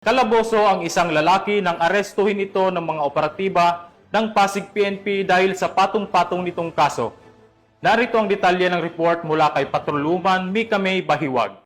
Kalaboso ang isang lalaki nang arestuhin ito ng mga operatiba ng Pasig PNP dahil sa patong-patong nitong kaso. Narito ang detalye ng report mula kay Patroluman Mika May Bahiwag.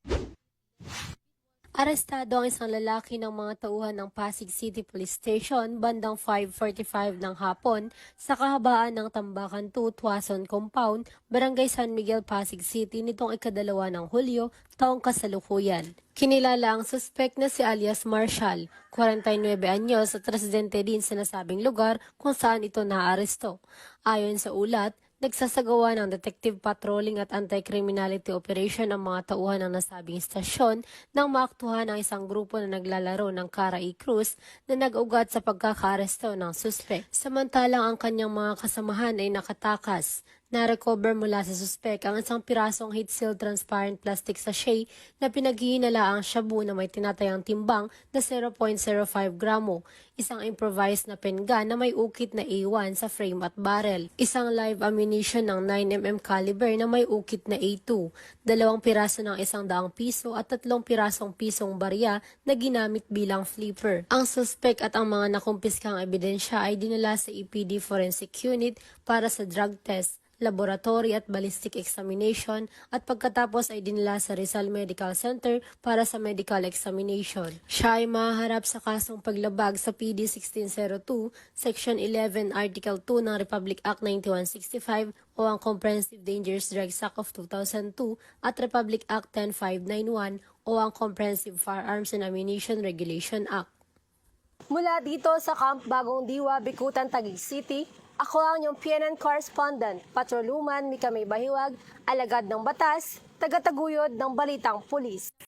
Arestado ang isang lalaki ng mga tauhan ng Pasig City Police Station bandang 5:45 ng hapon sa kahabaan ng Tambakan 2 Tuason Compound, Barangay San Miguel, Pasig City nitong ika-2 ng Hulyo, taong kasalukuyan. Kinilala ang suspect na si alias Marshall, 49 anyos at residente din sa nasabing lugar kung saan ito naaresto. Ayon sa ulat, nagsasagawa ng detective patrolling at anti-criminality operation ang mga tauhan ng nasabing istasyon nang maaktuhan ang isang grupo na naglalaro ng Cara-E Cruz na nag-ugat sa pagkakaaresto ng suspect. Samantalang ang kanyang mga kasamahan ay nakatakas. Na-recover mula sa suspect ang isang pirasong heat-sealed transparent plastic sachet na pinaghihinalaang shabu na may tinatayang timbang na 0.05 gramo, isang improvised na pen gun na may ukit na A1 sa frame at barrel, isang live ammunition ng 9mm caliber na may ukit na A2, 2 piraso ng 100 piso at 3 pirasong pisong barya na ginamit bilang flipper. Ang suspect at ang mga nakumpiskang ebidensya ay dinala sa EPD Forensic Unit para sa drug test, laboratory at ballistic examination at pagkatapos ay dinala sa Rizal Medical Center para sa medical examination. Siya ay mahaharap sa kasong paglabag sa PD 1602, Section 11, Article 2 ng Republic Act 9165 o ang Comprehensive Dangerous Drugs Act of 2002 at Republic Act 10591 o ang Comprehensive Firearms and Ammunition Regulation Act. Mula dito sa Camp Bagong Diwa, Bicutan, Taguig City, ako ang inyong PNN correspondent, Patroluman Mika May Bahiwag, alagad ng batas, tagataguyod ng balitang pulis.